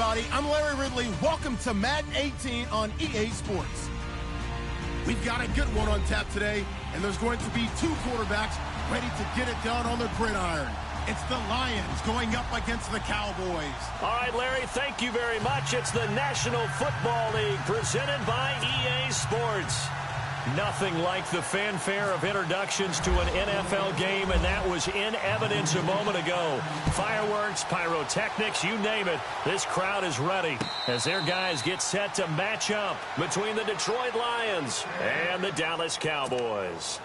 everybody. I'm Larry Ridley. Welcome to Madden 18 on EA Sports. We've got a good one on tap today, and there's going to be two quarterbacks ready to get it done on the gridiron. It's the Lions going up against the Cowboys. All right, Larry, thank you very much. It's the National Football League presented by EA Sports. Nothing like the fanfare of introductions to an NFL game, and that was in evidence a moment ago. Fireworks, pyrotechnics, you name it. This crowd is ready as their guys get set to match up between the Detroit Lions and the Dallas Cowboys.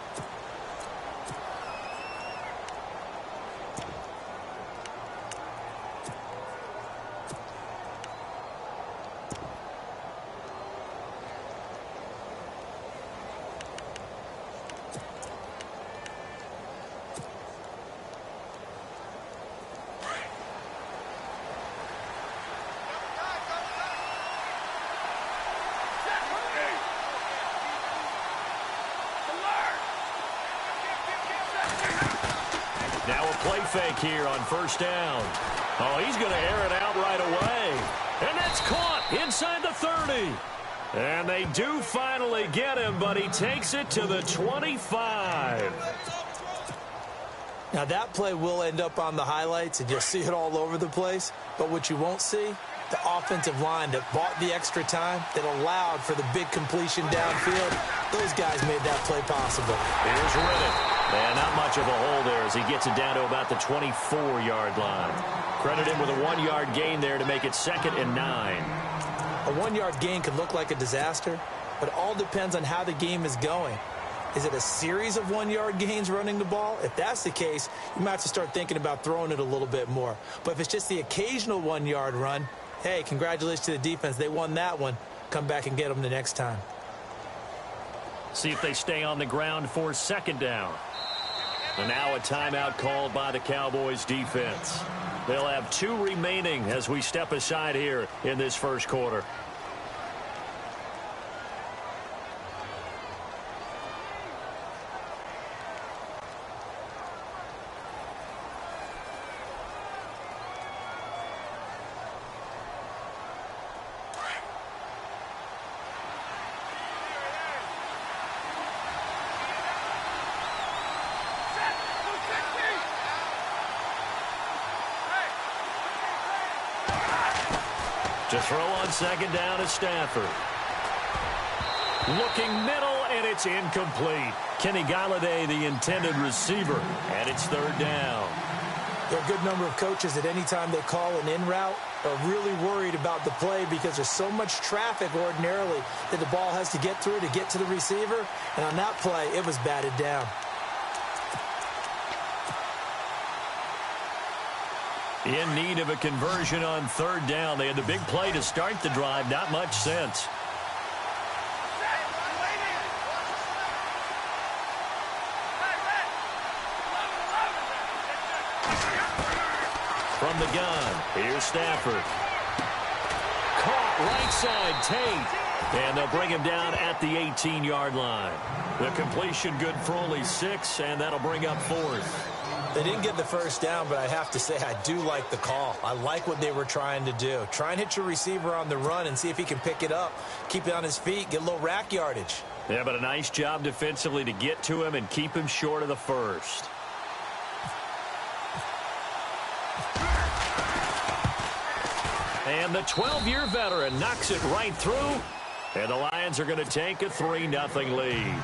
Now a play fake here on first down. Oh, he's going to air it out right away. And that's caught inside the 30. And they do finally get him, but he takes it to the 25. Now that play will end up on the highlights, and you'll see it all over the place. But what you won't see, the offensive line that bought the extra time, that allowed for the big completion downfield, those guys made that play possible. Here's Riddick. And not much of a hole there as he gets it down to about the 24-yard line. Credit him with a 1-yard gain there to make it 2nd and 9. A 1-yard gain could look like a disaster, but it all depends on how the game is going. Is it a series of 1-yard gains running the ball? If that's the case, you might have to start thinking about throwing it a little bit more. But if it's just the occasional 1-yard run, hey, congratulations to the defense. They won that one. Come back and get them the next time. See if they stay on the ground for 2nd down. And now a timeout called by the Cowboys defense. They'll have 2 remaining as we step aside here in this first quarter. To throw on 2nd down is Stafford. Looking middle, and it's incomplete. Kenny Galladay, the intended receiver, and it's 3rd down. There are a good number of coaches at any time they call an in route are really worried about the play because there's so much traffic ordinarily that the ball has to get through to get to the receiver. And on that play, it was batted down. In need of a conversion on 3rd down. They had the big play to start the drive. Not much sense. From the gun, here's Stafford. Caught right side, Tate. And they'll bring him down at the 18-yard line. The completion good for only 6, and that'll bring up 4th. They didn't get the first down, but I have to say I do like the call. I like what they were trying to do. Try and hit your receiver on the run and see if he can pick it up. Keep it on his feet, get a little rack yardage. Yeah, but a nice job defensively to get to him and keep him short of the first. And the 12-year veteran knocks it right through. And the Lions are going to take a 3-0 lead.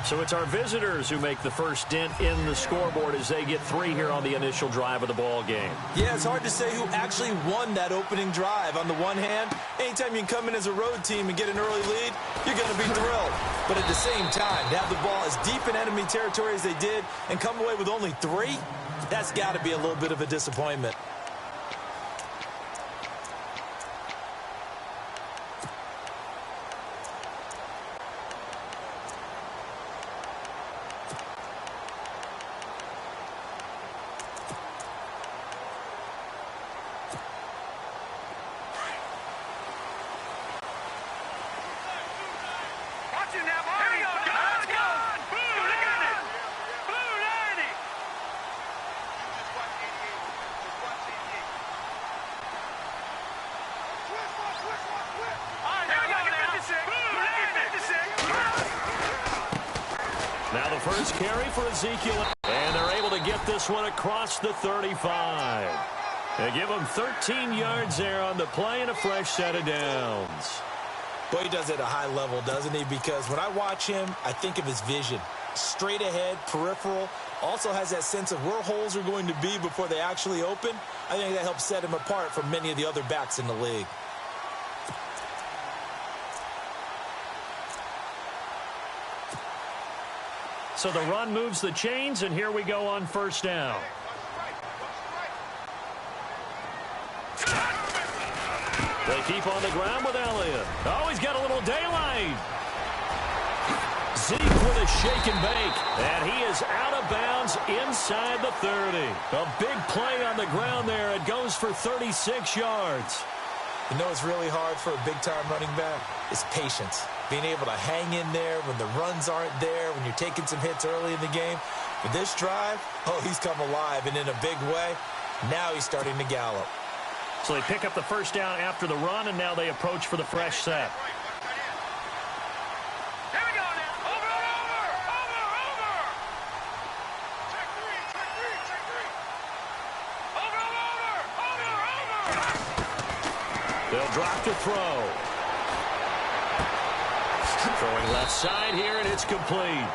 So it's our visitors who make the first dent in the scoreboard as they get 3 here on the initial drive of the ball game. Yeah, it's hard to say who actually won that opening drive. On the one hand, anytime you can come in as a road team and get an early lead, you're going to be thrilled. But at the same time, to have the ball as deep in enemy territory as they did and come away with only 3, that's got to be a little bit of a disappointment. first carry for Ezekiel. And they're able to get this one across the 35. They give him 13 yards there on the play and a fresh set of downs. Boy, he does it at a high level, doesn't he? Because when I watch him, I think of his vision. Straight ahead, peripheral. Also has that sense of where holes are going to be before they actually open. I think that helps set him apart from many of the other backs in the league. So the run moves the chains, and here we go on first down. They keep on the ground with Elliott. Oh, he's got a little daylight. Zeke with a shake and bake. And he is out of bounds inside the 30. A big play on the ground there. It goes for 36 yards. You know what's really hard for a big-time running back? Is patience. Being able to hang in there when the runs aren't there, when you're taking some hits early in the game. But this drive, oh, he's come alive and in a big way. Now he's starting to gallop. So they pick up the first down after the run, and now they approach for the fresh set. Here we go now. Over. Check three. Over. They'll drop to throw. Throwing left side here, and it's complete.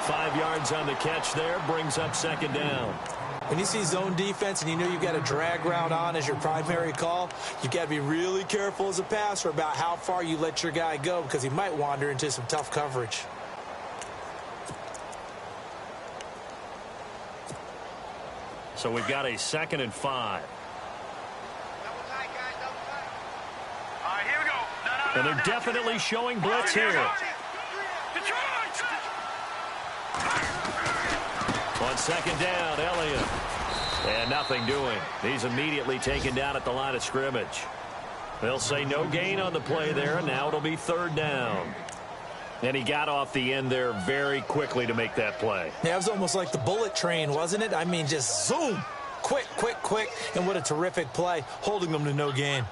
5 yards on the catch there, brings up second down. When you see zone defense and you know you've got a drag route on as your primary call, you've got to be really careful as a passer about how far you let your guy go because he might wander into some tough coverage. So we've got a 2nd and 5. All right, here we go. And they're definitely showing blitz here. On second down, Elliott. And nothing doing. He's immediately taken down at the line of scrimmage. They'll say no gain on the play there, and now it'll be 3rd down. And he got off the end there very quickly to make that play. Yeah, it was almost like the bullet train, wasn't it? I mean, just zoom. Quick. And what a terrific play, holding them to no gain.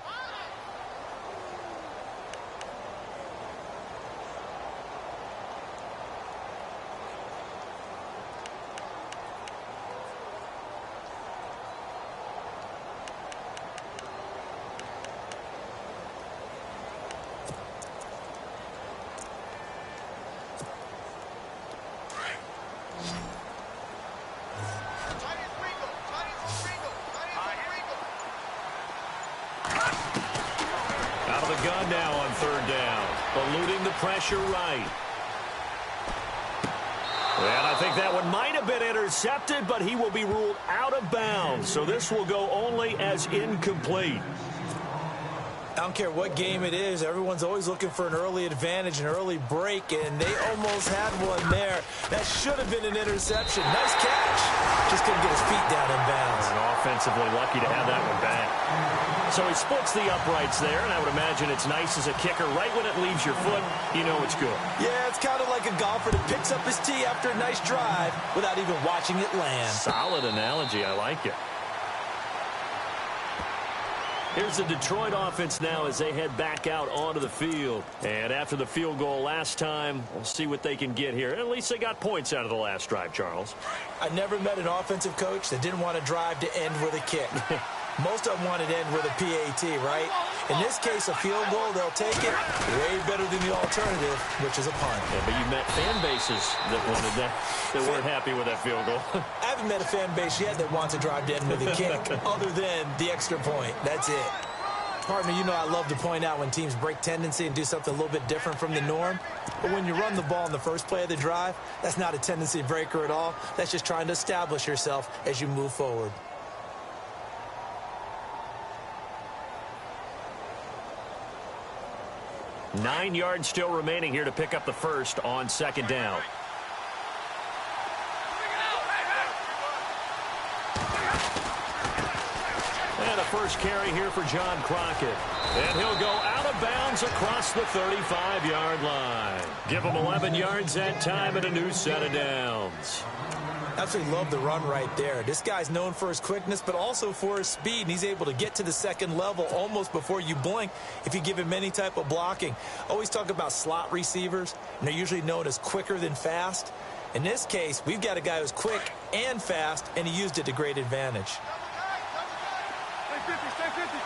Gun now on 3rd down. Eluding the pressure right. And I think that one might have been intercepted, but he will be ruled out of bounds. So this will go only as incomplete. I don't care what game it is. Everyone's always looking for an early advantage, an early break, and they almost had one there. That should have been an interception. Nice catch. Just couldn't get his feet down in bounds. And offensively lucky to have that one back. So he splits the uprights there, and I would imagine it's nice as a kicker. Right when it leaves your foot, you know it's good. Yeah, it's kind of like a golfer that picks up his tee after a nice drive without even watching it land. Solid analogy. I like it. Here's the Detroit offense now as they head back out onto the field. And after the field goal last time, we'll see what they can get here. At least they got points out of the last drive, Charles. I never met an offensive coach that didn't want to drive to end with a kick. Most of them wanted to end with a PAT, right? In this case, a field goal, they'll take it way better than the alternative, which is a punt. Yeah, but you met fan bases that wanted that weren't happy with that field goal. I haven't met a fan base yet that wants to drive to end with a kick, other than the extra point. That's it. Partner, you know I love to point out when teams break tendency and do something a little bit different from the norm. But when you run the ball in the first play of the drive, that's not a tendency breaker at all. That's just trying to establish yourself as you move forward. Nine yards still remaining here to pick up the first on second down. And a first carry here for John Crockett. And he'll go out of bounds across the 35-yard line. Give him 11 yards that time and a new set of downs. Absolutely love the run right there. This guy's known for his quickness, but also for his speed, and he's able to get to the second level almost before you blink if you give him any type of blocking. Always talk about slot receivers, and they're usually known as quicker than fast. In this case, we've got a guy who's quick and fast, and he used it to great advantage. Stay 50, stay 50.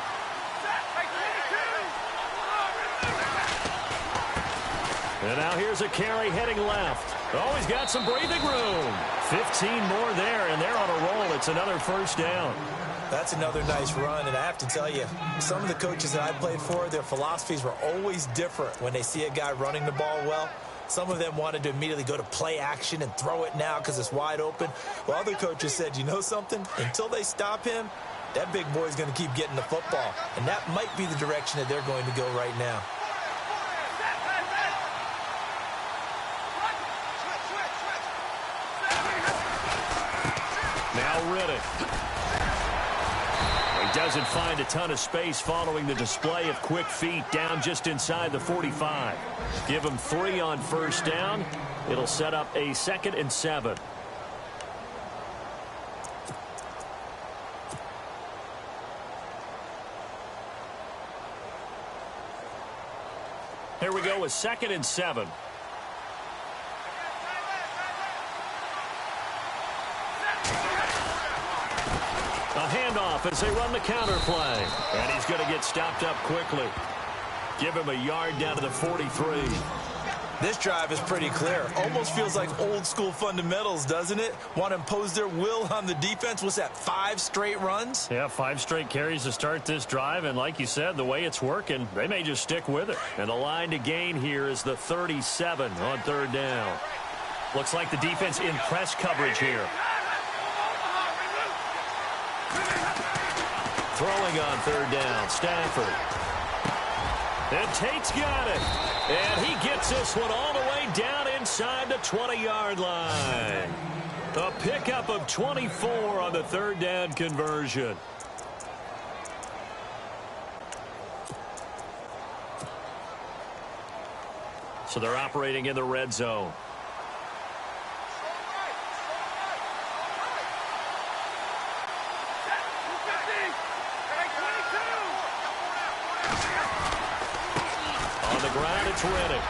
And now here's a carry heading left. Oh, he's got some breathing room. 15 more there, and they're on a roll. It's another first down. That's another nice run, and I have to tell you, some of the coaches that I played for, their philosophies were always different when they see a guy running the ball well. Some of them wanted to immediately go to play action and throw it now because it's wide open. While other coaches said, you know something? Until they stop him, that big boy's going to keep getting the football. And that might be the direction that they're going to go right now. Now Riddick. He doesn't find a ton of space following the display of quick feet down just inside the 45. Give him 3 on first down. It'll set up a 2nd and 7. Here we go with 2nd and 7. A handoff as they run the counter play. And he's going to get stopped up quickly. Give him a yard down to the 43. This drive is pretty clear. Almost feels like old school fundamentals, doesn't it? Want to impose their will on the defense. What's that, 5 straight runs? Yeah, 5 straight carries to start this drive. And like you said, the way it's working, they may just stick with it. And the line to gain here is the 37 on 3rd down. Looks like the defense in press coverage here. Throwing on 3rd down, Stafford. And Tate's got it. And he gets this one all the way down inside the 20-yard line. A pickup of 24 on the 3rd down conversion. So they're operating in the red zone. Riddick.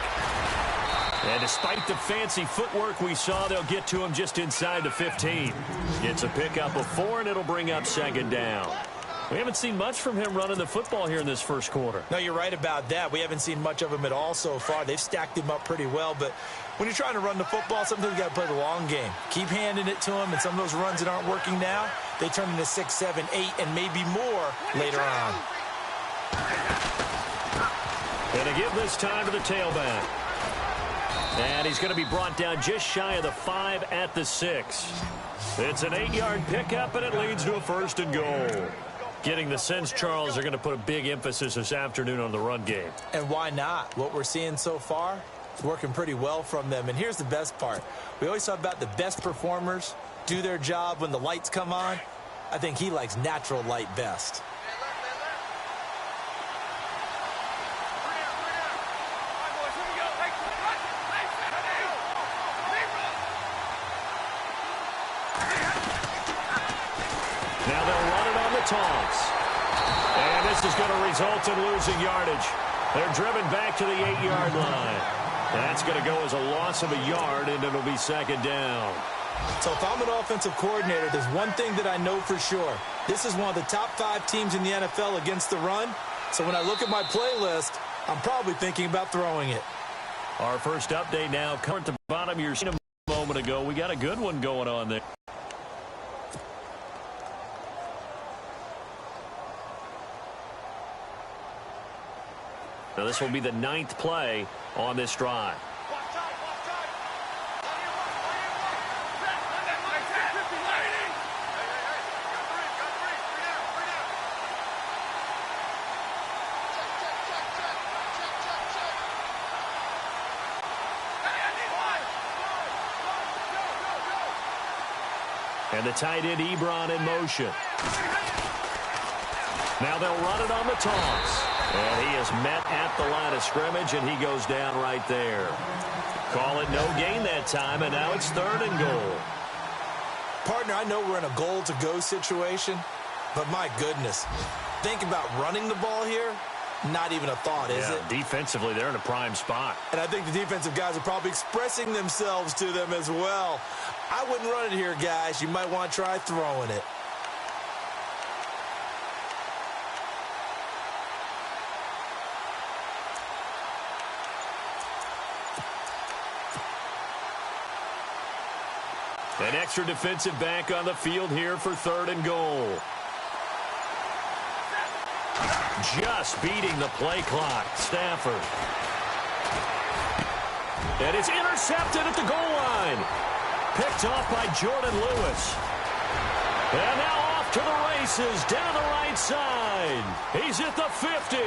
And despite the fancy footwork we saw, they'll get to him just inside the 15. It's a pickup of 4, and it'll bring up 2nd down. We haven't seen much from him running the football here in this first quarter. No, you're right about that. We haven't seen much of him at all so far. They've stacked him up pretty well, but when you're trying to run the football, sometimes you got to play the long game. Keep handing it to him, and some of those runs that aren't working now, they turn into 6, 7, 8, and maybe more later on. Going to give this time to the tailback. And he's going to be brought down just shy of the 5 at the 6. It's an 8-yard pickup, and it leads to a 1st and goal. Getting the sense, Charles, they're going to put a big emphasis this afternoon on the run game. And why not? What we're seeing so far is working pretty well from them. And here's the best part. We always talk about the best performers do their job when the lights come on. I think he likes natural light best. Toss. And this is going to result in losing yardage. They're driven back to the 8-yard line. That's going to go as a loss of a yard, and it'll be 2nd down. So if I'm an offensive coordinator, there's one thing that I know for sure. This is one of the top 5 teams in the NFL against the run. So when I look at my playlist, I'm probably thinking about throwing it. Our first update now. Come at the bottom. You're seeing a moment ago. We got a good one going on there. Now, this will be the 9th play on this drive. And the tight end, Ebron, in motion. Now they'll run it on the toss. And he is met at the line of scrimmage, and he goes down right there. Call it no gain that time, and now it's 3rd and goal. Partner, I know we're in a goal-to-go situation, but my goodness, think about running the ball here. Not even a thought, is it? Defensively, they're in a prime spot. And I think the defensive guys are probably expressing themselves to them as well. I wouldn't run it here, guys. You might want to try throwing it. An extra defensive back on the field here for 3rd and goal. Just beating the play clock. Stafford. And it's intercepted at the goal line. Picked off by Jordan Lewis. And now off to the races down the right side. He's at the 50,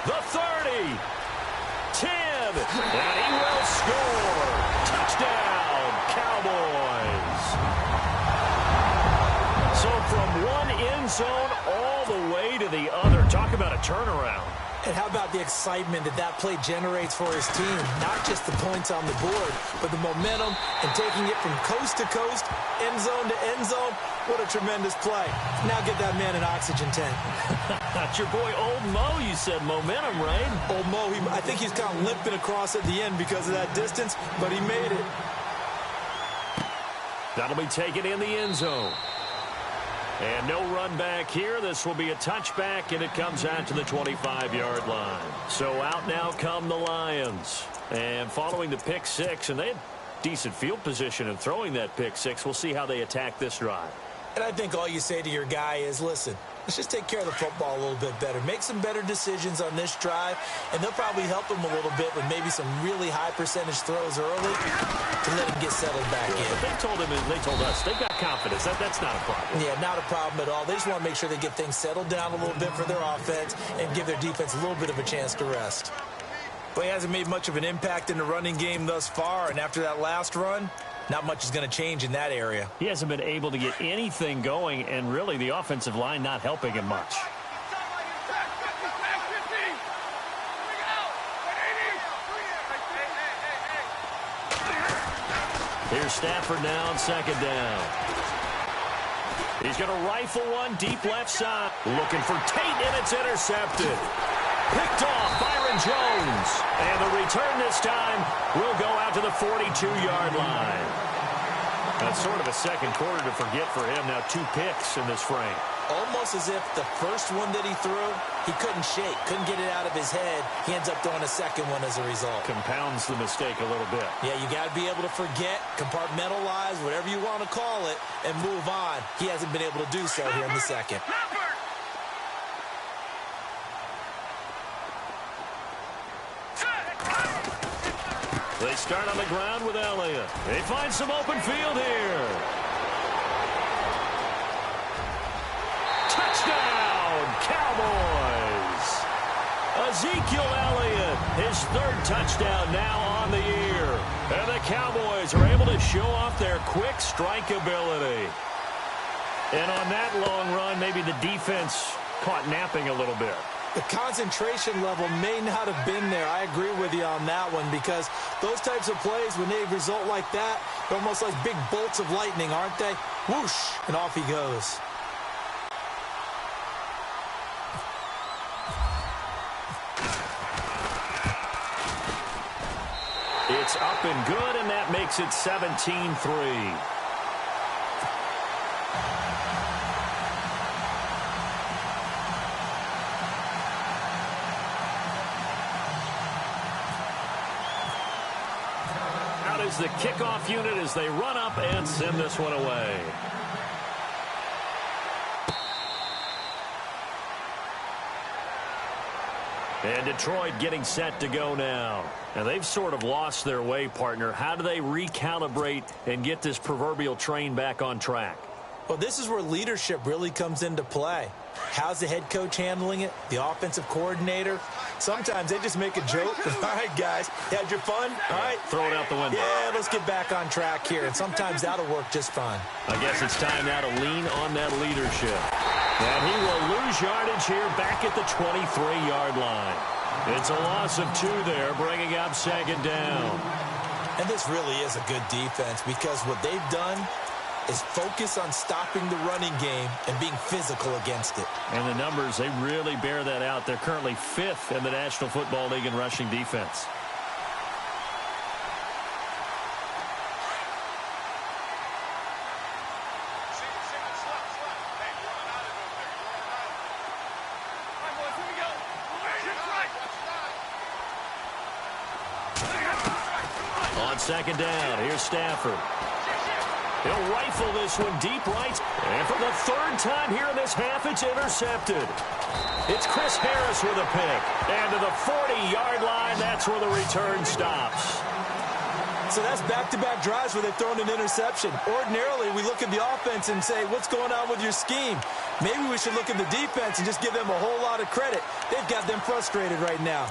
the 30, 10, and he will score. Touchdown, Cowboys. So from one end zone all the way to the other. Talk about a turnaround. And how about the excitement that play generates for his team? Not just the points on the board, but the momentum and taking it from coast to coast, end zone to end zone. What a tremendous play. Now get that man an oxygen tank. That's your boy Old Mo, you said. Momentum, right? Old Mo, I think he's kind of limping across at the end because of that distance, but he made it. That'll be taken in the end zone. And no run back here. This will be a touchback, and it comes out to the 25-yard line. So out now come the Lions. And following the pick six, and they had decent field position in throwing that pick six. We'll see how they attack this drive. And I think all you say to your guy is, listen, let's just take care of the football a little bit better. Make some better decisions on this drive, and they'll probably help him a little bit with maybe some really high percentage throws early to let him get settled back in. But they told him, and they told us, they've got confidence. That's not a problem. Yeah, not a problem at all. They just want to make sure they get things settled down a little bit for their offense and give their defense a little bit of a chance to rest. But he hasn't made much of an impact in the running game thus far, and after that last run, not much is going to change in that area. He hasn't been able to get anything going, and really the offensive line not helping him much. Here's Stafford now on 2nd down. He's going to rifle one deep left side. Looking for Tate, and it's intercepted. Picked off Byron Jones. And the return this time will go out to the 42-yard line. That's sort of a second quarter to forget for him. Now 2 picks in this frame. Almost as if the first one that he threw, he couldn't shake, couldn't get it out of his head. He ends up throwing a second one as a result. Compounds the mistake a little bit. Yeah, you got to be able to forget, compartmentalize, whatever you want to call it, and move on. He hasn't been able to do so here in the second. They start on the ground with Elliott. They find some open field here. Touchdown, Cowboys. Ezekiel Elliott, his 3rd touchdown now on the year. And the Cowboys are able to show off their quick strike ability. And on that long run, maybe the defense caught napping a little bit. The concentration level may not have been there. I agree with you on that one because those types of plays, when they result like that, they're almost like big bolts of lightning, aren't they? Whoosh, and off he goes. It's up and good, and that makes it 17-3. Is the kickoff unit as they run up and send this one away. And Detroit getting set to go now. And they've sort of lost their way, partner. How do they recalibrate and get this proverbial train back on track? Well, this is where leadership really comes into play. How's the head coach handling it? The offensive coordinator? Sometimes they just make a joke. All right, guys, you had your fun? All right. Throw it out the window. Yeah, let's get back on track here. And sometimes that'll work just fine. I guess it's time now to lean on that leadership. And he will lose yardage here back at the 23-yard line. It's a loss of 2 there, bringing up 2nd down. And this really is a good defense because what they've done is focus on stopping the running game and being physical against it. And the numbers, they really bear that out. They're currently 5th in the National Football League in rushing defense. On second down, here's Stafford. He'll rifle this one deep right. And for the 3rd time here in this half, it's intercepted. It's Chris Harris with a pick. And to the 40-yard line, that's where the return stops. So that's back-to-back drives where they've thrown an interception. Ordinarily, we look at the offense and say, what's going on with your scheme? Maybe we should look at the defense and just give them a whole lot of credit. They've got them frustrated right now.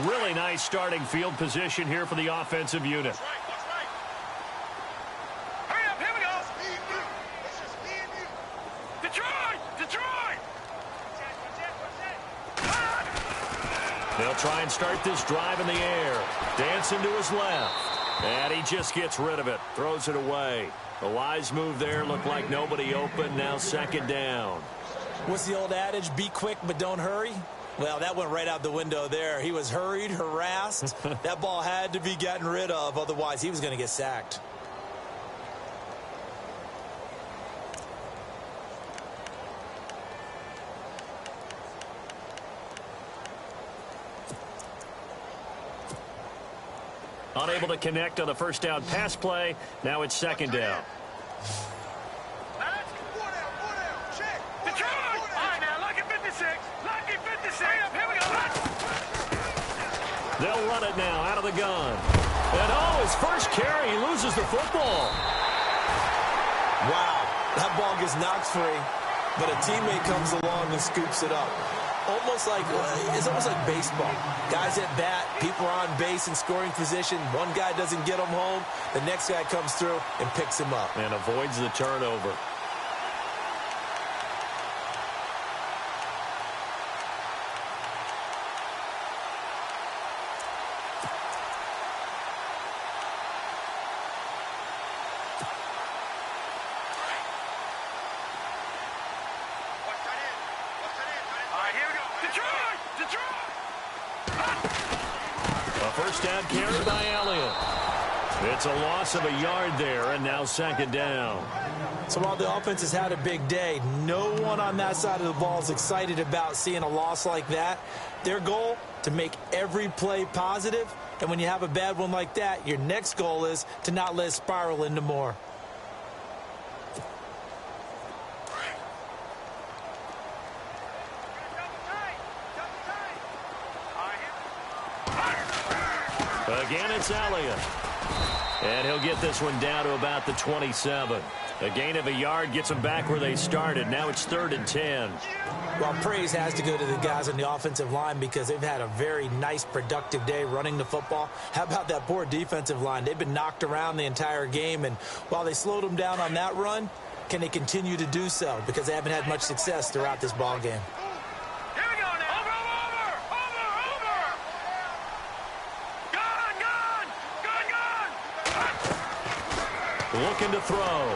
Really nice starting field position here for the offensive unit. That's right, that's right. Hurry up, here we go. It's just me and you. Detroit! Detroit! They'll try and start this drive in the air. Dancing to his left. And he just gets rid of it. Throws it away. A wise move there. Looked like nobody open. Now second down. What's the old adage? Be quick, but don't hurry. Well, that went right out the window there. He was hurried, harassed. That ball had to be gotten rid of. Otherwise, he was going to get sacked. Unable to connect on the first down pass play. Now it's second down. They'll run it now out of the gun. And oh, his first carry, he loses the football. Wow, that ball gets knocked free, but a teammate comes along and scoops it up. It's almost like baseball. Guys at bat, people are on base in scoring position. One guy doesn't get him home. The next guy comes through and picks him up. And avoids the turnover. First down carry by Elliott. It's a loss of a yard there, and now second down. So while the offense has had a big day, no one on that side of the ball is excited about seeing a loss like that. Their goal, to make every play positive, and when you have a bad one like that, your next goal is to not let it spiral into more. Again, it's Elliott. And he'll get this one down to about the 27. A gain of a yard gets them back where they started. Now it's 3rd and 10. Well, praise has to go to the guys on the offensive line because they've had a very nice, productive day running the football. How about that poor defensive line? They've been knocked around the entire game, and while they slowed them down on that run, can they continue to do so? Because they haven't had much success throughout this ball game. Looking to throw.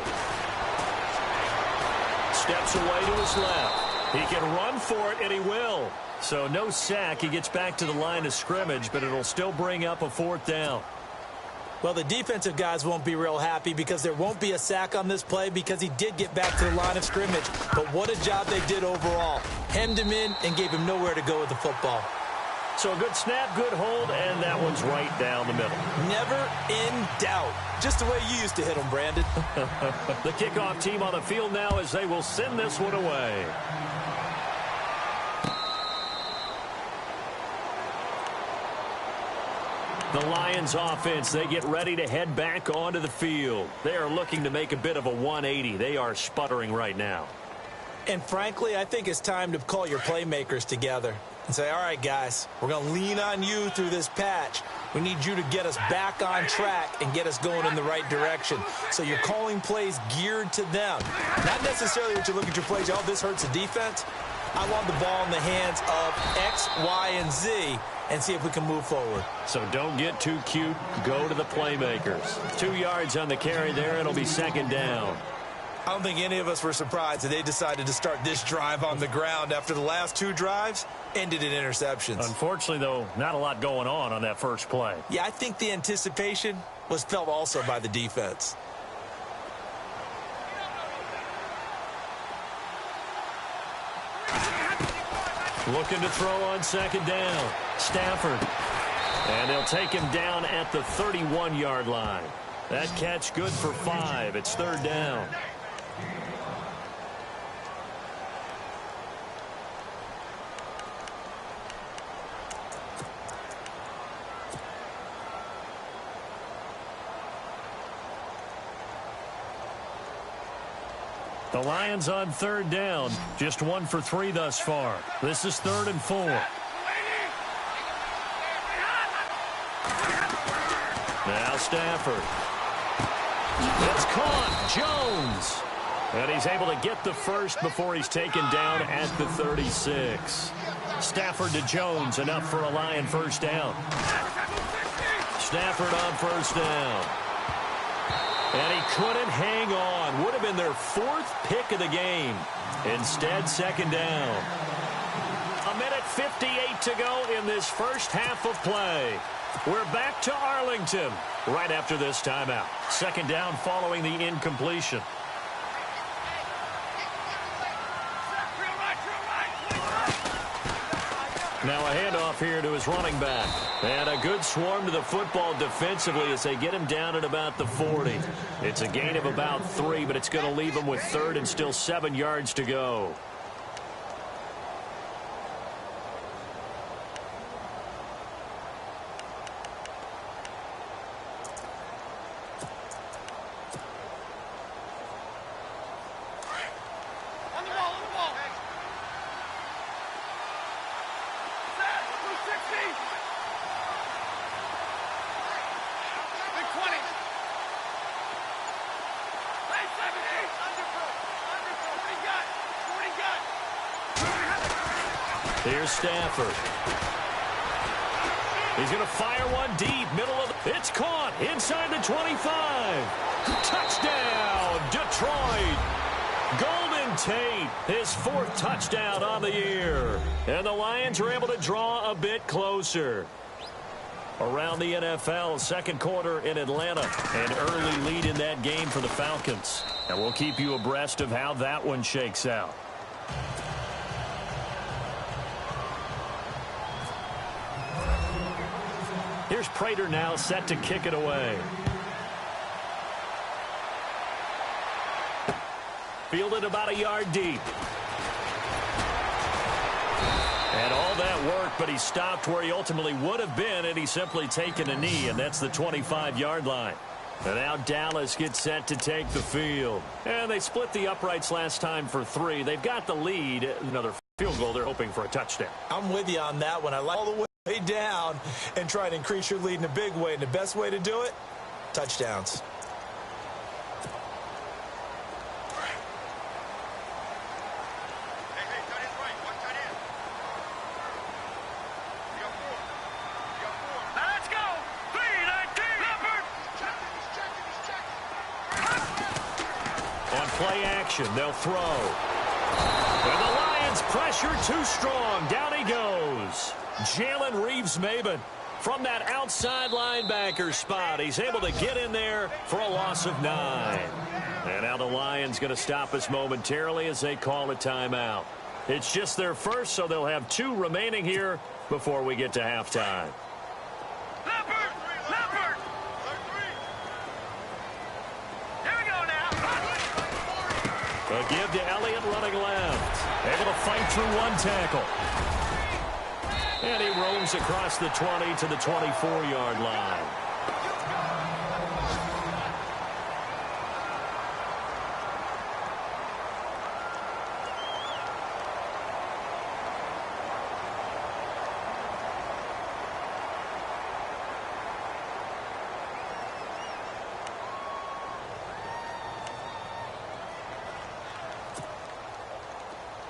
Steps away to his left. He can run for it, and he will. So no sack. He gets back to the line of scrimmage, but it'll still bring up a 4th down. Well, the defensive guys won't be real happy because there won't be a sack on this play because he did get back to the line of scrimmage. But what a job they did overall. Hemmed him in and gave him nowhere to go with the football. So a good snap, good hold, and that one's right down the middle. Never in doubt. Just the way you used to hit them, Brandon. The kickoff team on the field now as they will send this one away. The Lions offense, they get ready to head back onto the field. They are looking to make a bit of a 180. They are sputtering right now. And frankly, I think it's time to call your playmakers together and say, all right, guys, we're going to lean on you through this patch. We need you to get us back on track and get us going in the right direction. So you're calling plays geared to them. Not necessarily that you look at your plays, oh, this hurts the defense. I want the ball in the hands of X, Y, and Z, and see if we can move forward. So don't get too cute. Go to the playmakers. 2 yards on the carry there. It'll be second down. I don't think any of us were surprised that they decided to start this drive on the ground after the last 2 drives ended in interceptions. Unfortunately, though, not a lot going on that first play. Yeah, I think the anticipation was felt also by the defense. Looking to throw on second down. Stafford. And they'll take him down at the 31-yard line. That catch good for 5. It's third down. The Lions on third down. Just 1 for 3 thus far. This is 3rd and 4. Now Stafford. It's caught. Jones. And he's able to get the first before he's taken down at the 36. Stafford to Jones. Enough for a Lion first down. Stafford on first down. And he couldn't hang on. Would have been their 4th pick of the game. Instead, second down. 1:58 to go in this first half of play. We're back to Arlington right after this timeout. Second down following the incompletion. Now a handoff here to his running back. And a good swarm to the football defensively as they get him down at about the 40. It's a gain of about 3, but it's going to leave him with 3rd and still 7 yards to go. Here's Stafford. He's going to fire one deep, middle of the... It's caught inside the 25. Touchdown, Detroit. Golden Tate, his 4th touchdown on the year. And the Lions are able to draw a bit closer. Around the NFL, second quarter in Atlanta. An early lead in that game for the Falcons. And we'll keep you abreast of how that one shakes out. Here's Prater now set to kick it away. Fielded about a yard deep. And all that work, but he stopped where he ultimately would have been had he simply taken a knee, and that's the 25-yard line. And now Dallas gets set to take the field. And they split the uprights last time for 3. They've got the lead. Another field goal. They're hoping for a touchdown. I'm with you on that one. I like all the way down and try to increase your lead in a big way. And the best way to do it, touchdowns. Let's go. On play action, they'll throw. And the Lions pressure too strong. Down he goes. Jalen Reeves-Maybin from that outside linebacker spot. He's able to get in there for a loss of 9. And now the Lions going to stop us momentarily as they call a timeout. It's just their first, so they'll have 2 remaining here before we get to halftime. Leopard! Leopard! Here we go now. A give to Elliott running left. Able to fight through one tackle. And he roams across the 20 to the 24-yard line.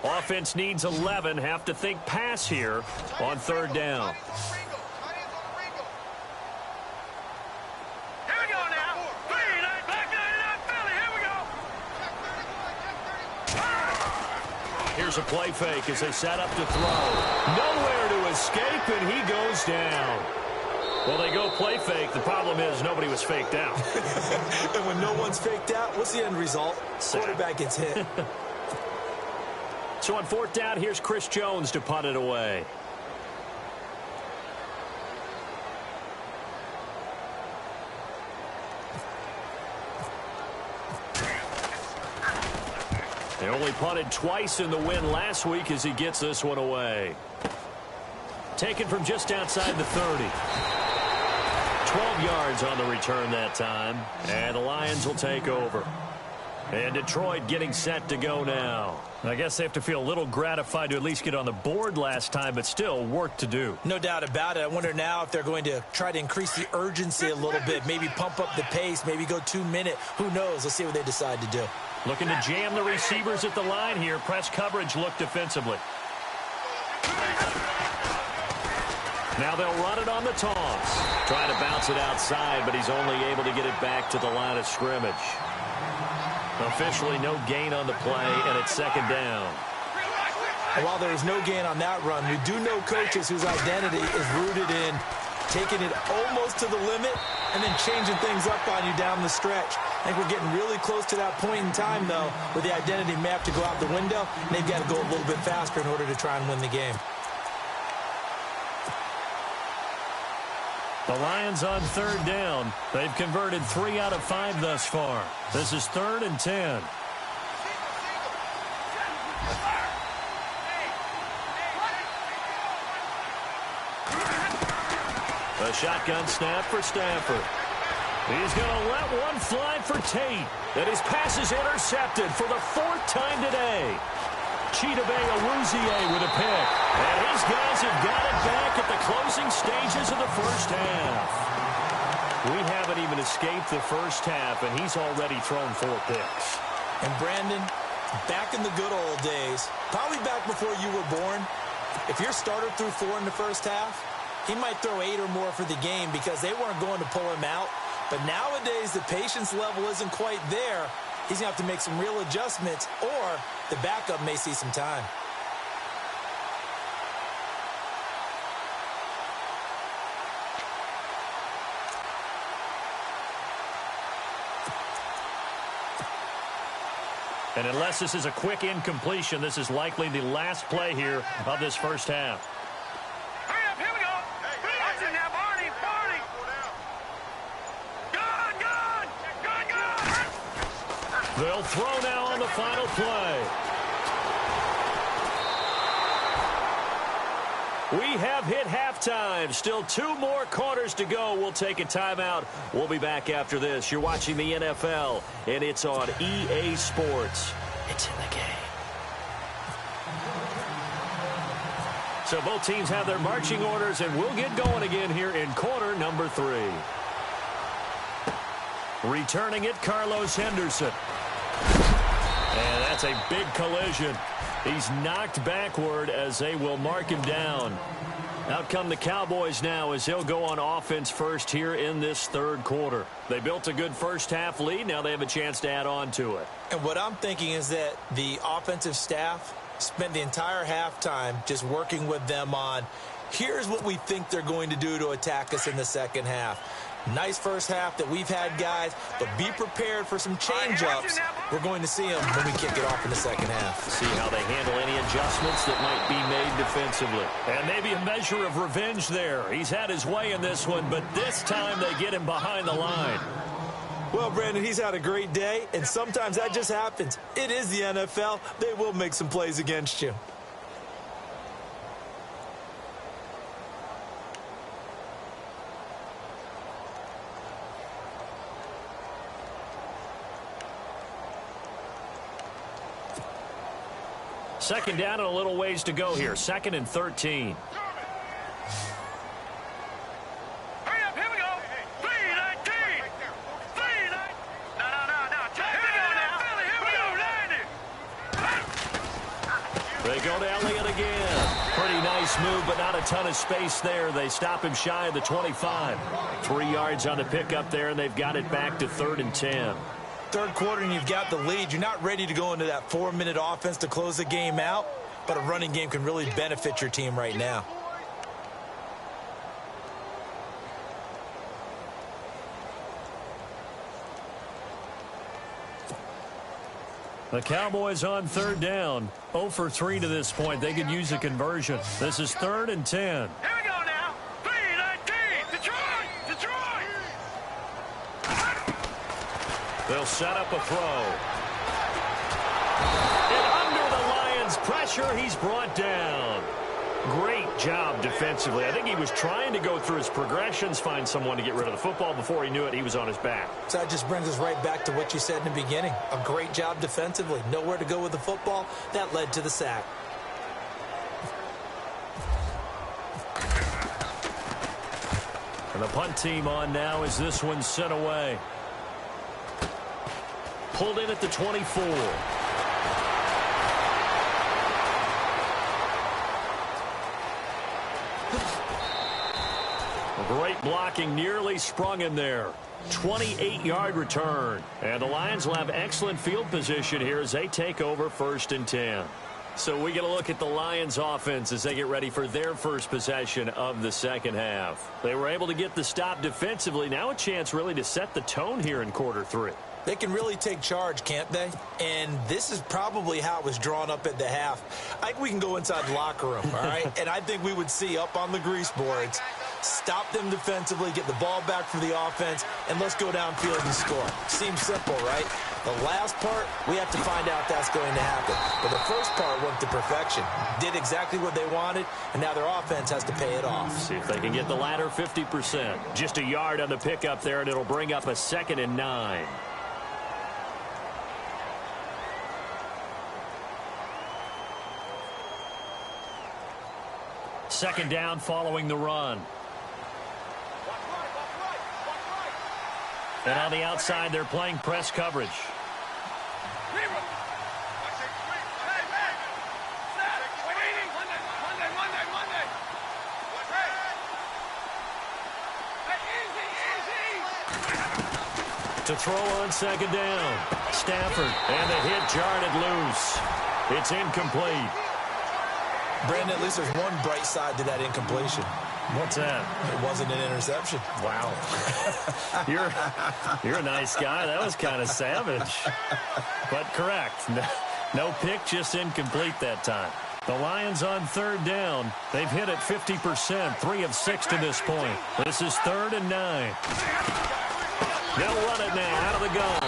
Offense needs 11. Have to think pass here on third down. Here's a play fake as they set up to throw. Nowhere to escape, and he goes down. Well, they go play fake. The problem is nobody was faked out. And when no one's faked out, what's the end result? Quarterback gets hit. So on 4th down, here's Chris Jones to punt it away. They only punted twice in the win last week as he gets this one away. Taken from just outside the 30. 12 yards on the return that time. And the Lions will take over. And Detroit getting set to go now. I guess they have to feel a little gratified to at least get on the board last time, but still work to do. No doubt about it. I wonder now if they're going to try to increase the urgency a little bit, maybe pump up the pace, maybe go 2-minute. Who knows? Let's see what they decide to do. Looking to jam the receivers at the line here. Press coverage look defensively. Now they'll run it on the toss. Trying to bounce it outside, but he's only able to get it back to the line of scrimmage. Officially no gain on the play, and it's 2nd down. And while there is no gain on that run, we do know coaches whose identity is rooted in taking it almost to the limit and then changing things up on you down the stretch. I think we're getting really close to that point in time, though, where the identity may have to go out the window, and they've got to go a little bit faster in order to try and win the game. The Lions on 3rd down. They've converted 3 out of 5 thus far. This is 3rd and 10. A shotgun snap for Stafford. He's going to let one fly for Tate. And his pass is intercepted for the 4th time today. Ny2DaBay with a pick. And his guys have got it back at the closing stages of the first half. We haven't even escaped the first half, and he's already thrown 4 picks. And Brandon, back in the good old days, probably back before you were born, if your starter threw 4 in the first half, he might throw 8 or more for the game because they weren't going to pull him out. But nowadays, the patience level isn't quite there. He's going to have to make some real adjustments, or the backup may see some time. And unless this is a quick incompletion, this is likely the last play here of this first half. Hurry up, here we go. Watch it now, Barney. Good. They'll throw now on the final play. We have hit halftime. Still 2 more quarters to go. We'll take a timeout. We'll be back after this. You're watching the NFL, and it's on EA Sports. It's in the game. So both teams have their marching orders, and we'll get going again here in quarter number 3. Returning it, Carlos Henderson. And that's a big collision. He's knocked backward as they will mark him down. Out come the Cowboys now as they'll go on offense first here in this 3rd quarter. They built a good first half lead. Now they have a chance to add on to it. And what I'm thinking is that the offensive staff spent the entire halftime just working with them on, here's what we think they're going to do to attack us in the second half. Nice first half that we've had, guys, but be prepared for some change-ups. We're going to see them when we kick it off in the second half. See how they handle any adjustments that might be made defensively. And maybe a measure of revenge there. He's had his way in this one, but this time they get him behind the line. Well, Brandon, he's had a great day, and sometimes that just happens. It is the NFL. They will make some plays against you. Second down and a little ways to go here. 2nd and 13. Hurry up, here we go. 3-19. 3-19. No. Here we go now. Here we go, 90. They go to Elliott again. Pretty nice move, but not a ton of space there. They stop him shy of the 25. 3 yards on the pickup there, and they've got it back to 3rd and 10. Third quarter and you've got the lead. You're not ready to go into that 4-minute offense to close the game out, but a running game can really benefit your team right now. The Cowboys on third down. 0 for 3 to this point. They could use a conversion. This is 3rd and 10. Here we go now. 3-19. Detroit. They'll set up a throw. And under the Lions' pressure, he's brought down. Great job defensively. I think he was trying to go through his progressions, find someone to get rid of the football. Before he knew it, he was on his back. So that just brings us right back to what you said in the beginning. A great job defensively. Nowhere to go with the football. That led to the sack. And the punt team on now as this one's sent away. Pulled in at the 24. Great blocking, nearly sprung him there. 28-yard return. And the Lions will have excellent field position here as they take over 1st and 10. So we get a look at the Lions offense as they get ready for their first possession of the second half. They were able to get the stop defensively. Now a chance really to set the tone here in quarter 3. They can really take charge, can't they? And this is probably how it was drawn up at the half. I think we can go inside the locker room, all right? And I think we would see up on the grease boards, stop them defensively, get the ball back for the offense, and let's go downfield and score. Seems simple, right? The last part, we have to find out if that's going to happen. But the first part worked to perfection. Did exactly what they wanted, and now their offense has to pay it off. See if they can get the latter 50%. Just a yard on the pickup there, and it'll bring up a 2nd and 9. Second down following the run. And on the outside, they're playing press coverage. To throw on second down. Stafford, and the hit jarred it loose. It's incomplete. Brandon, at least there's one bright side to that incompletion. What's that? It wasn't an interception. Wow. You're a nice guy. That was kind of savage. But correct. No pick, just incomplete that time. The Lions on third down. They've hit it 50%, 3 of 6 to this point. This is 3rd and 9. They'll run it now out of the gun.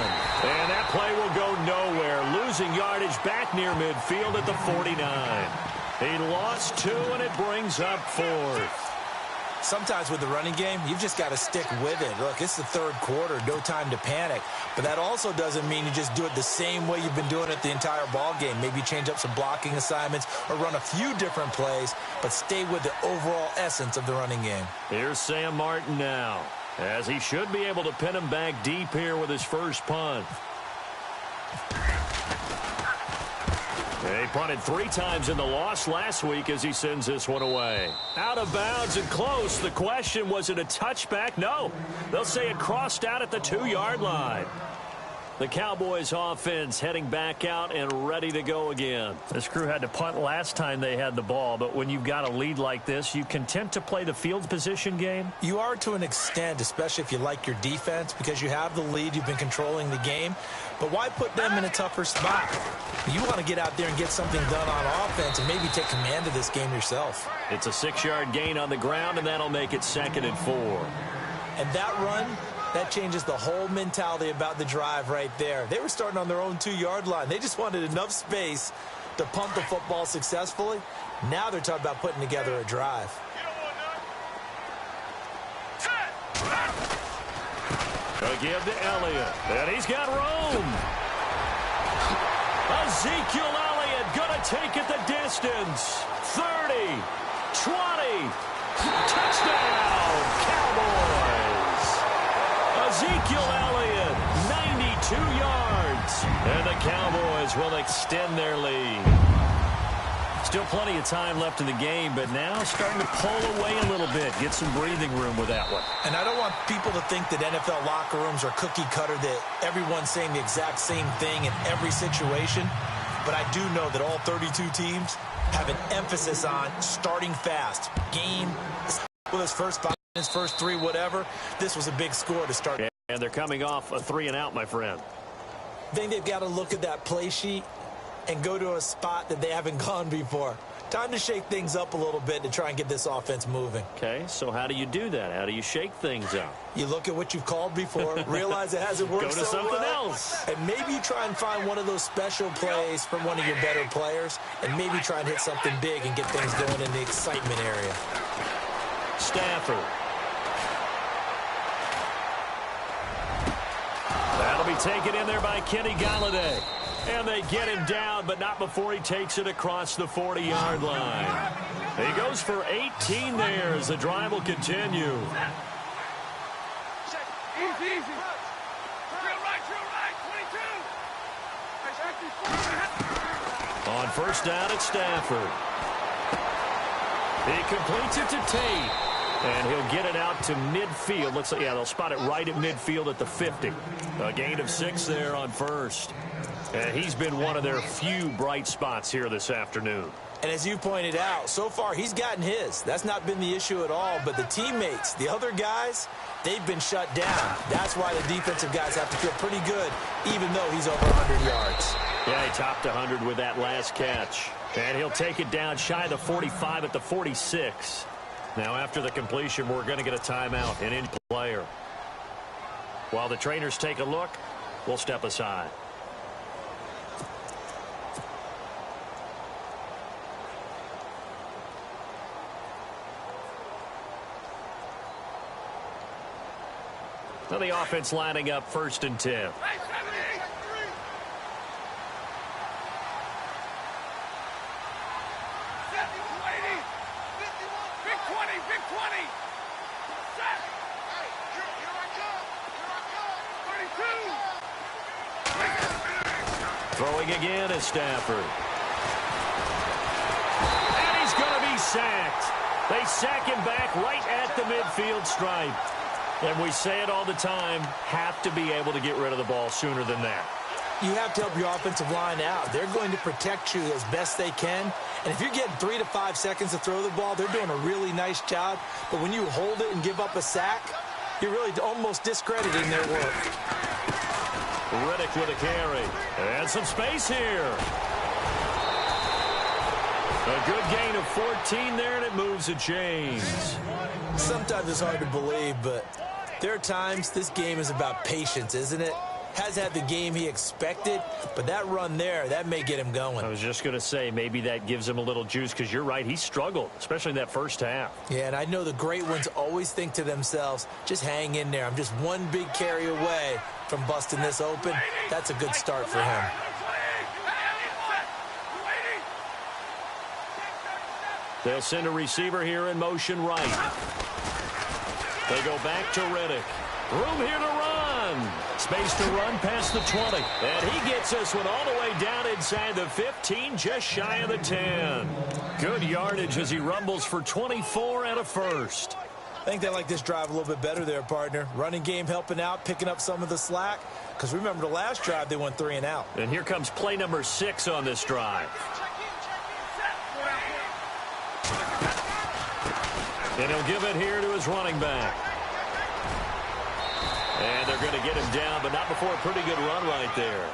And that play will go nowhere. Losing yardage back near midfield at the 49. He lost 2, and it brings up 4th. Sometimes with the running game, you've just got to stick with it. Look, it's the third quarter, no time to panic. But that also doesn't mean you just do it the same way you've been doing it the entire ball game. Maybe change up some blocking assignments or run a few different plays, but stay with the overall essence of the running game. Here's Sam Martin now, as he should be able to pin him back deep here with his first punt. He punted 3 times in the loss last week as he sends this one away. Out of bounds and close. The question, was it a touchback? No. They'll say it crossed out at the 2-yard line. The Cowboys offense heading back out and ready to go again. This crew had to punt last time they had the ball, but when you've got a lead like this, you content to play the field position game? You are to an extent, especially if you like your defense, because you have the lead, you've been controlling the game. But why put them in a tougher spot? You want to get out there and get something done on offense and maybe take command of this game yourself. It's a 6-yard gain on the ground, and that'll make it 2nd and 4. And that run, that changes the whole mentality about the drive right there. They were starting on their own 2-yard line. They just wanted enough space to punt the football successfully. Now they're talking about putting together a drive. Gonna give to Elliott. And he's got room. Ezekiel Elliott gonna take it the distance. 30, 20, touchdown, Cowboys. Ezekiel Elliott, 92 yards. And the Cowboys will extend their lead. Still plenty of time left in the game, but now starting to pull away a little bit. Get some breathing room with that one. And I don't want people to think that NFL locker rooms are cookie cutter, that everyone's saying the exact same thing in every situation. But I do know that all 32 teams have an emphasis on starting fast. Game with his first 5 minutes, first 3, whatever. This was a big score to start. And they're coming off a 3-and-out, my friend. I think they've got to look at that play sheet and go to a spot that they haven't gone before. Time to shake things up a little bit to try and get this offense moving. Okay, so how do you do that? How do you shake things up? You look at what you've called before, realize it hasn't worked Go to so something well, else. and maybe you try and find one of those special plays from one of your better players, and maybe try and hit something big and get things going in the excitement area. Stafford. That'll be taken in there by Kenny Galladay. And they get him down, but not before he takes it across the 40-yard line. He goes for 18 there as the drive will continue. Easy. Drill right, 22. On first down at Stafford. He completes it to Tate. And he'll get it out to midfield. Looks like, yeah, they'll spot it right at midfield at the 50. A gain of 6 there on first. And he's been one of their few bright spots here this afternoon. And as you pointed out, so far he's gotten his. That's not been the issue at all. But the teammates, the other guys, they've been shut down. That's why the defensive guys have to feel pretty good, even though he's over 100 yards. Yeah, he topped 100 with that last catch. And he'll take it down shy of the 45 at the 46. Now, after the completion, we're going to get a timeout, an in-player. While the trainers take a look, we'll step aside. Now the offense lining up 1st and 10. Throwing again is Stafford. And he's going to be sacked. They sack him back right at the midfield stripe. And we say it all the time, have to be able to get rid of the ball sooner than that. You have to help your offensive line out. They're going to protect you as best they can. And if you're getting 3 to 5 seconds to throw the ball, they're doing a really nice job. But when you hold it and give up a sack, you're really almost discrediting their work. Riddick with a carry. And some space here. A good gain of 14 there, and it moves the chains. Sometimes it's hard to believe, but there are times this game is about patience, isn't it? Has had the game he expected, but that run there, that may get him going. I was just going to say, maybe that gives him a little juice, because you're right, he struggled, especially in that first half. Yeah, and I know the great ones always think to themselves, just hang in there. I'm just one big carry away from busting this open. That's a good start for him. They'll send a receiver here in motion right. They go back to Riddick. Room here to run. Space to run past the 20. And he gets this one all the way down inside the 15, just shy of the 10. Good yardage as he rumbles for 24 and a first. I think they like this drive a little bit better there, partner. Running game helping out, picking up some of the slack. Because remember, the last drive, they went 3 and out. And here comes play number 6 on this drive. And he'll give it here to his running back. And they're going to get him down, but not before a pretty good run right there.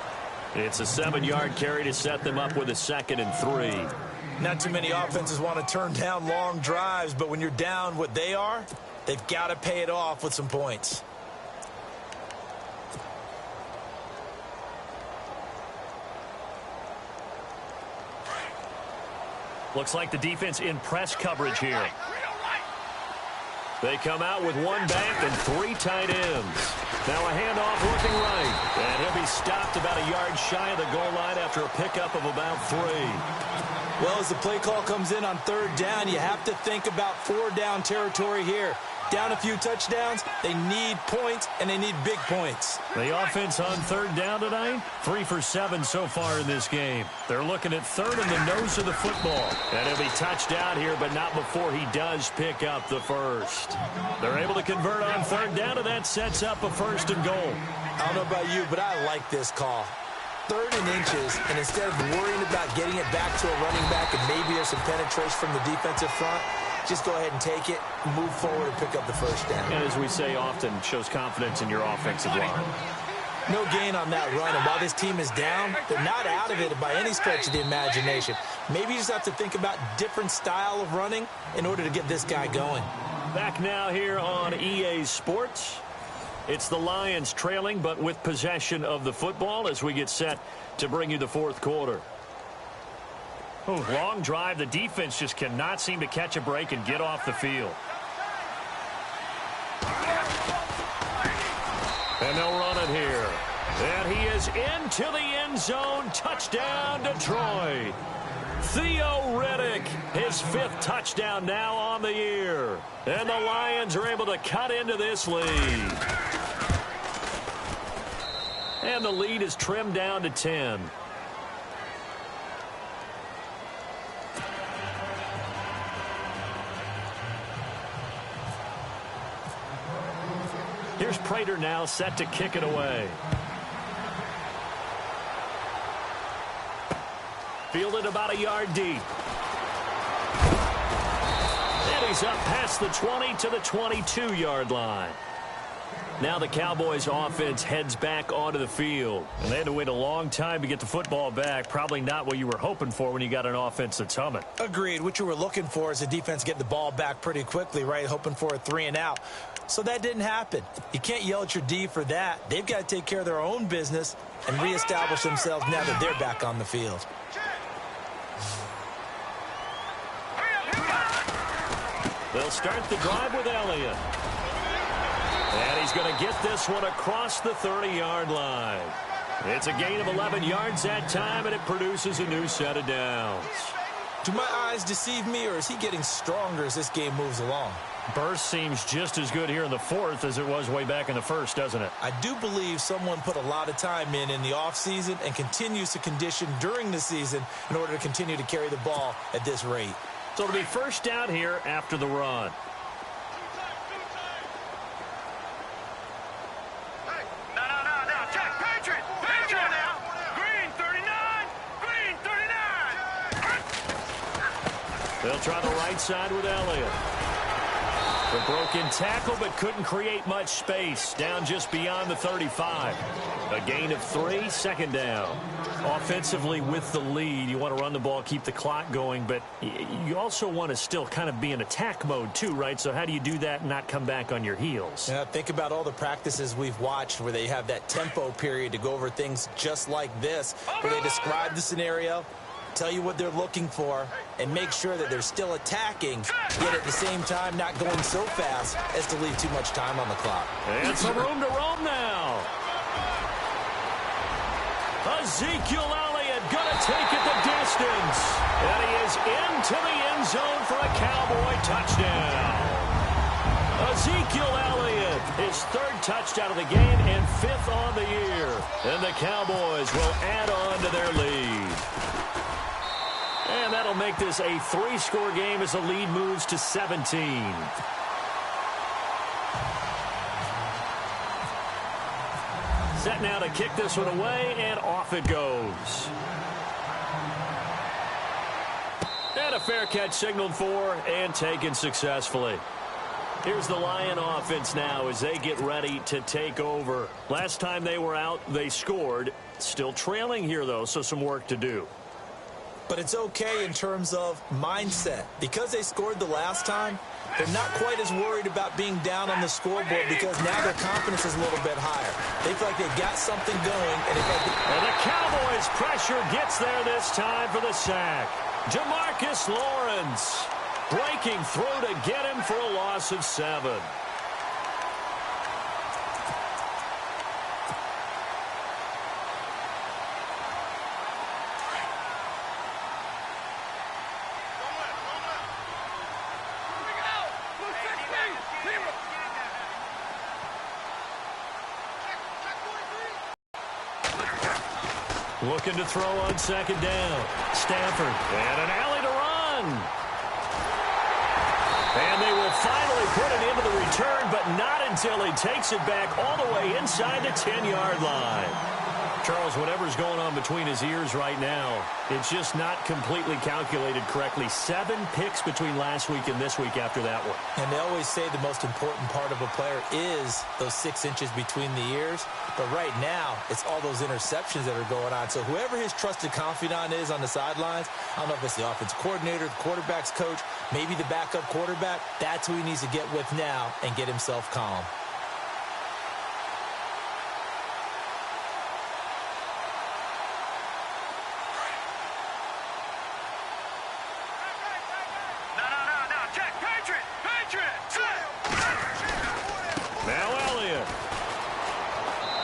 It's a 7-yard carry to set them up with a 2nd and 3. Not too many offenses want to turn down long drives, but when you're down what they are, they've got to pay it off with some points. Looks like the defense in press coverage here. They come out with 1 back and 3 tight ends. Now a handoff working right. And he'll be stopped about a yard shy of the goal line after a pickup of about 3. Well, as the play call comes in on 3rd down, you have to think about 4 down territory here. Down a few touchdowns, they need points, and they need big points. The offense on third down tonight, 3 for 7 so far in this game. They're looking at third in the nose of the football. And he'll be touched out here, but not before he does pick up the first. They're able to convert on third down, and that sets up a 1st and goal. I don't know about you, but I like this call. 3rd and inches, and instead of worrying about getting it back to a running back and maybe there's some penetration from the defensive front, just go ahead and take it, move forward, and pick up the 1st down. And as we say often, shows confidence in your offensive line. No gain on that run, and while this team is down, they're not out of it by any stretch of the imagination. Maybe you just have to think about different style of running in order to get this guy going. Back now here on EA Sports. It's the Lions trailing, but with possession of the football as we get set to bring you the 4th quarter. Oh, long drive. The defense just cannot seem to catch a break and get off the field. And they'll run it here. And he is into the end zone. Touchdown, Detroit. Theo Riddick, his 5th touchdown now on the year. And the Lions are able to cut into this lead. And the lead is trimmed down to 10. Here's Prater now set to kick it away. Fielded about a yard deep. And he's up past the 20 to the 22-yard line. Now the Cowboys offense heads back onto the field. And they had to wait a long time to get the football back. Probably not what you were hoping for when you got an offense that's humming. Agreed. What you were looking for is the defense getting the ball back pretty quickly, right? Hoping for a 3 and out. So that didn't happen. You can't yell at your D for that. They've got to take care of their own business and reestablish themselves now that they're back on the field. They'll start the drive with Elliott. And he's going to get this one across the 30-yard line. It's a gain of 11 yards that time, and it produces a new set of downs. Do my eyes deceive me, or is he getting stronger as this game moves along? Burst seems just as good here in the 4th as it was way back in the 1st, doesn't it? I do believe someone put a lot of time in the offseason and continues to condition during the season in order to continue to carry the ball at this rate. So it'll be 1st down here after the run. They'll try the right side with Elliott. The broken tackle, but couldn't create much space. Down just beyond the 35. A gain of 3, 2nd down. Offensively with the lead, you want to run the ball, keep the clock going, but you also want to still kind of be in attack mode too, right? So how do you do that and not come back on your heels? Yeah, think about all the practices we've watched where they have that tempo period to go over things just like this, where they describe the scenario, tell you what they're looking for, and make sure that they're still attacking, yet at the same time not going so fast as to leave too much time on the clock. And some room to roam now. Ezekiel Elliott going to take it the distance. And he is into the end zone for a Cowboy touchdown. Ezekiel Elliott, his 3rd touchdown of the game and 5th on the year. And the Cowboys will add on to their lead. And that'll make this a 3-score game as the lead moves to 17. Set now to kick this one away, and off it goes. And a fair catch signaled for and taken successfully. Here's the Lion offense now as they get ready to take over. Last time they were out, they scored. Still trailing here, though, so some work to do. But it's okay in terms of mindset. Because they scored the last time, they're not quite as worried about being down on the scoreboard because now their confidence is a little bit higher. They feel like they've got something going. And the Cowboys' pressure gets there this time for the sack. Jamarcus Lawrence breaking through to get him for a loss of 7. Looking to throw on second down. Stafford. And an alley to run. And they will finally put it into the return, but not until he takes it back all the way inside the 10-yard line. Charles, whatever's going on between his ears right now, it's just not completely calculated correctly. 7 picks between last week and this week after that one. And they always say the most important part of a player is those 6 inches between the ears. But right now, it's all those interceptions that are going on. So whoever his trusted confidant is on the sidelines, I don't know if it's the offensive coordinator, the quarterback's coach, maybe the backup quarterback, that's who he needs to get with now and get himself calm.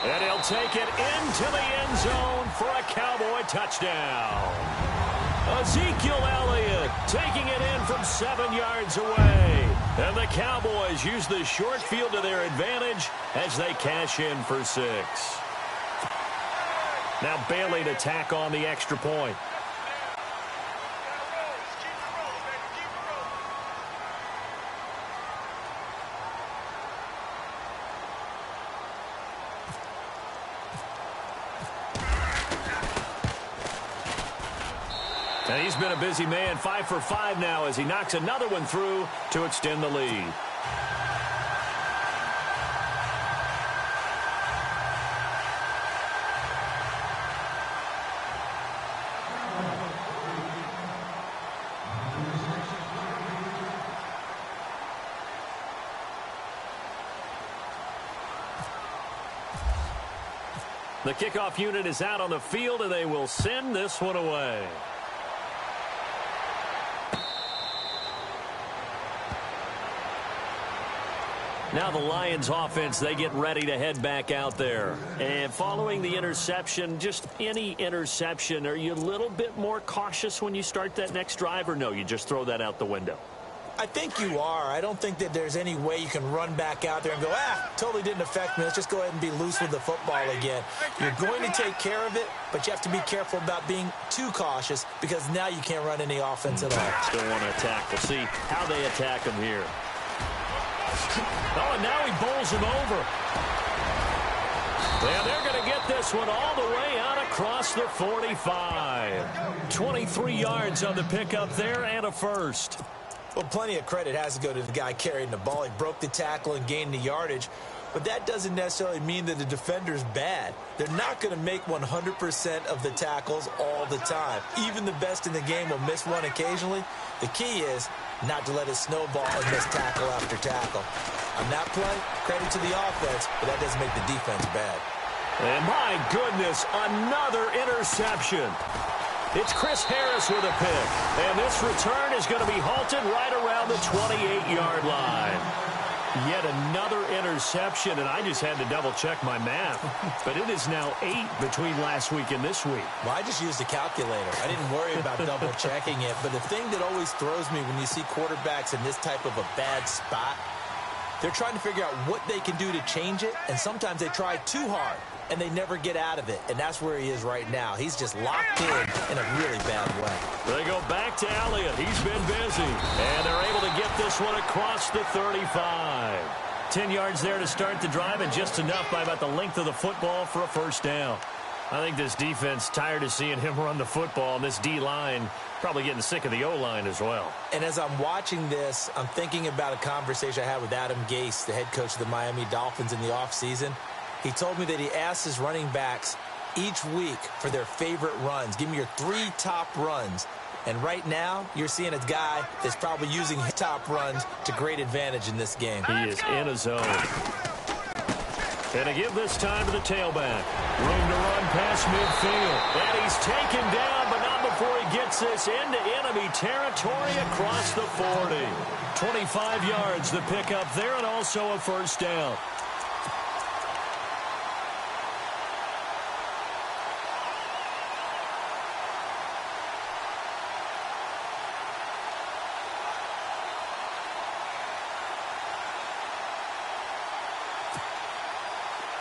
And he'll take it into the end zone for a Cowboy touchdown. Ezekiel Elliott taking it in from 7 yards away. And the Cowboys use the short field to their advantage as they cash in for 6. Now Bailey to tack on the extra point. And he's been a busy man, 5 for 5 now as he knocks another one through to extend the lead. The kickoff unit is out on the field, and they will send this one away. Now the Lions offense, they get ready to head back out there. And following the interception, just any interception, are you a little bit more cautious when you start that next drive, or no, you just throw that out the window? I think you are. I don't think that there's any way you can run back out there and go, totally didn't affect me. Let's just go ahead and be loose with the football again. You're going to take care of it, but you have to be careful about being too cautious because now you can't run any offense at all. Still want to attack. We'll see how they attack him here. Oh, and now he bowls him over. And they're going to get this one all the way out across the 45. 23 yards on the pickup there and a first. Well, plenty of credit has to go to the guy carrying the ball. He broke the tackle and gained the yardage. But that doesn't necessarily mean that the defender's bad. They're not going to make 100% of the tackles all the time. Even the best in the game will miss one occasionally. The key is not to let it snowball and miss tackle after tackle. On that play, credit to the offense, but that doesn't make the defense bad. And my goodness, another interception. It's Chris Harris with a pick. And this return is going to be halted right around the 28-yard line. Yet another interception, and I just had to double-check my math. But it is now 8 between last week and this week. Well, I just used a calculator. I didn't worry about double-checking it. But the thing that always throws me when you see quarterbacks in this type of a bad spot, they're trying to figure out what they can do to change it, and sometimes they try too hard, and they never get out of it. And that's where he is right now. He's just locked in a really bad way. They go back to Elliott. He's been busy. And they're able to get this one across the 35. 10 yards there to start the drive, and just enough by about the length of the football for a first down. I think this defense tired of seeing him run the football, and this D-line probably getting sick of the O-line as well. And as I'm watching this, I'm thinking about a conversation I had with Adam Gase, the head coach of the Miami Dolphins in the offseason. He told me that he asked his running backs each week for their favorite runs. Give me your 3 top runs. And right now, you're seeing a guy that's probably using his top runs to great advantage in this game. He is in a zone. And to give this time to the tailback. Room to run past midfield. And he's taken down, but not before he gets this into enemy territory across the 40. 25 yards the pickup there, and also a first down.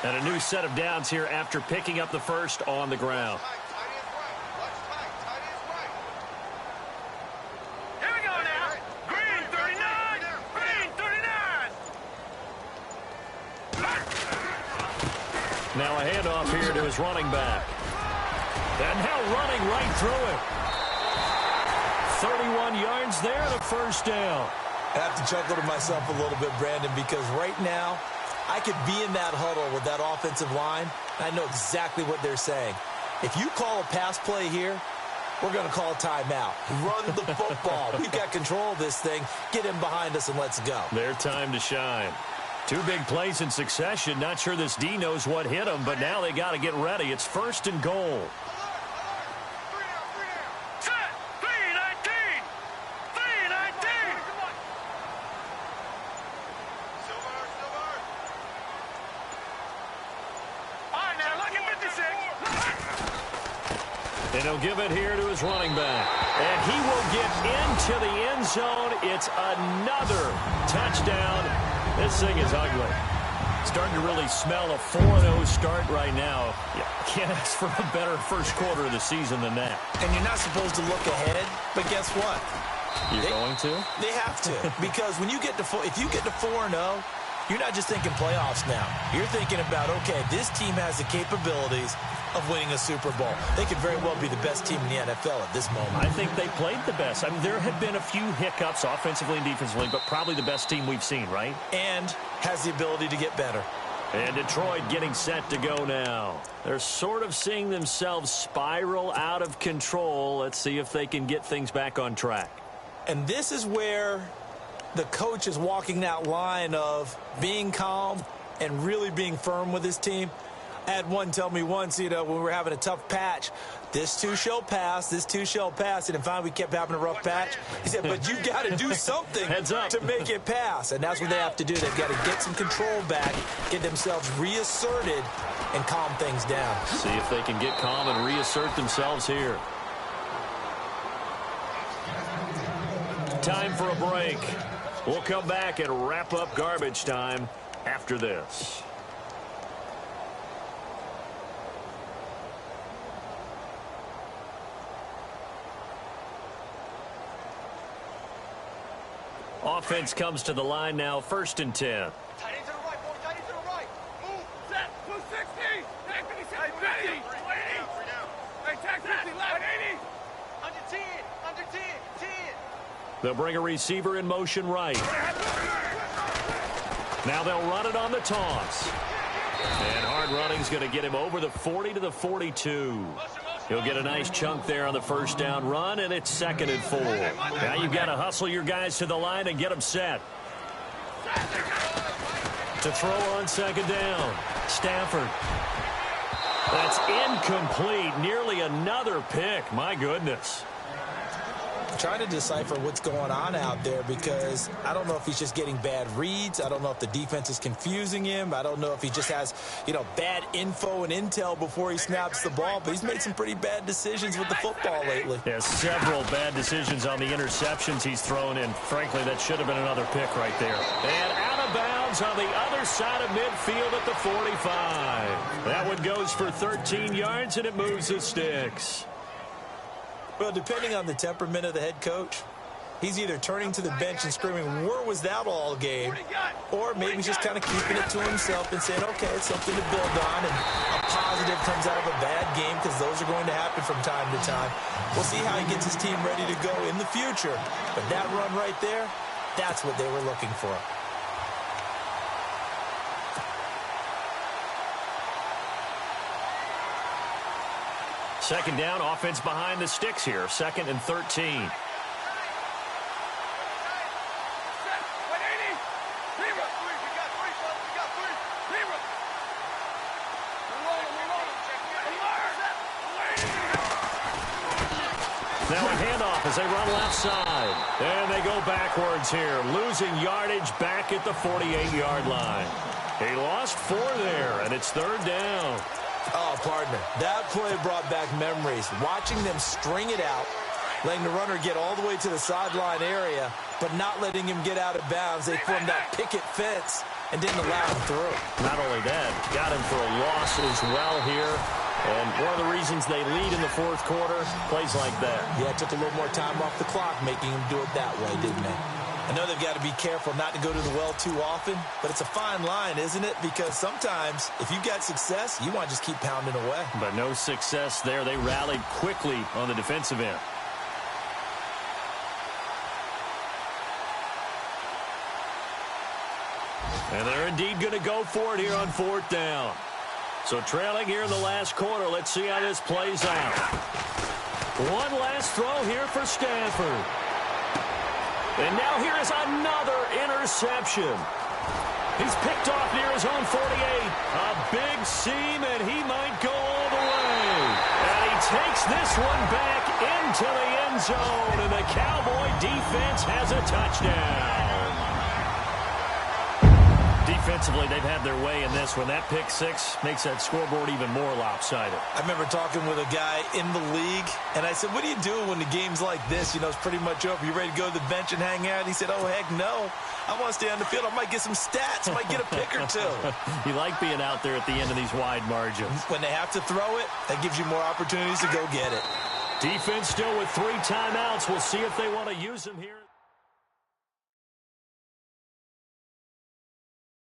And a new set of downs here after picking up the first on the ground. Now a handoff here to his running back. And now running right through it. 31 yards there and a first down. I have to chuckle to myself a little bit, Brandon, because right now I could be in that huddle with that offensive line, and I know exactly what they're saying. If you call a pass play here, we're going to call a timeout. Run the football. We've got control of this thing. Get him behind us and let's go. Their time to shine. Two big plays in succession. Not sure this D knows what hit him, but now they got to get ready. It's first and goal. And he'll give it here to his running back. And he will get into the end zone. It's another touchdown. This thing is ugly. Starting to really smell a 4-0 start right now. You can't ask for a better first quarter of the season than that. And you're not supposed to look ahead, but guess what? You're going to? They have to. Because when you get to if you get to 4-0, you're not just thinking playoffs now. You're thinking about, okay, this team has the capabilities of winning a Super Bowl. They could very well be the best team in the NFL at this moment. I think they played the best. I mean, there have been a few hiccups offensively and defensively, but probably the best team we've seen, right? And has the ability to get better. And Detroit getting set to go now. They're sort of seeing themselves spiral out of control. Let's see if they can get things back on track. And this is where the coach is walking that line of being calm and really being firm with his team. I had one tell me once, when we were having a tough patch, this too shall pass, this too shall pass. And finally we kept having a rough patch. He said, but you got to do something to make it pass. And that's what they have to do. They've got to get some control back, get themselves reasserted, and calm things down. See if they can get calm and reassert themselves here. Time for a break. We'll come back and wrap up garbage time after this. Offense comes to the line now, 1st and 10. Tight end to the right, boy. Tight end to the right. Move. Set. 260. Tag 56. 50. 80. Hey, tag 50 left. 80. Under 10. Under 10. 10. They'll bring a receiver in motion right. Now they'll run it on the toss. And hard running's going to get him over the 40 to the 42. He'll get a nice chunk there on the first down run, and it's 2nd and 4. Now you've got to hustle your guys to the line and get them set. To throw on 2nd down, Stafford. That's incomplete. Nearly another pick. My goodness. Trying to decipher what's going on out there because I don't know if he's just getting bad reads. I don't know if the defense is confusing him. I don't know if he just has, bad info and intel before he snaps the ball. But he's made some pretty bad decisions with the football lately. Yeah, several bad decisions on the interceptions he's thrown in. Frankly, that should have been another pick right there. And out of bounds on the other side of midfield at the 45. That one goes for 13 yards, and it moves the sticks. Well, depending on the temperament of the head coach, he's either turning to the bench and screaming, where was that all game? Or maybe he's just kind of keeping it to himself and saying, okay, it's something to build on, and a positive comes out of a bad game because those are going to happen from time to time. We'll see how he gets his team ready to go in the future. But that run right there, that's what they were looking for. Second down, offense behind the sticks here. 2nd and 13. Now a handoff as they run left side. And they go backwards here, losing yardage back at the 48-yard line. He lost 4 there, and it's 3rd down. Oh, partner, that play brought back memories. Watching them string it out, letting the runner get all the way to the sideline area, but not letting him get out of bounds. They formed that picket fence and didn't allow him through. Not only that, got him for a loss as well here. And one of the reasons they lead in the 4th quarter, plays like that. Yeah, it took a little more time off the clock, making him do it that way, didn't they? I know they've got to be careful not to go to the well too often, but it's a fine line, isn't it? Because sometimes if you've got success, you want to just keep pounding away. But no success there. They rallied quickly on the defensive end. And they're indeed going to go for it here on 4th down. So trailing here in the last quarter. Let's see how this plays out. One last throw here for Stanford. And now here is another interception. He's picked off near his own 48. A big seam, and he might go all the way. And he takes this one back into the end zone, and the Cowboy defense has a touchdown. Defensively, they've had their way in this one. That pick six makes that scoreboard even more lopsided. I remember talking with a guy in the league, and I said, what do you do when the game's like this? You know, it's pretty much over. You ready to go to the bench and hang out? He said, oh, heck no. I want to stay on the field. I might get some stats. I might get a pick or two. You like being out there at the end of these wide margins. When they have to throw it, that gives you more opportunities to go get it. Defense still with 3 timeouts. We'll see if they want to use them here.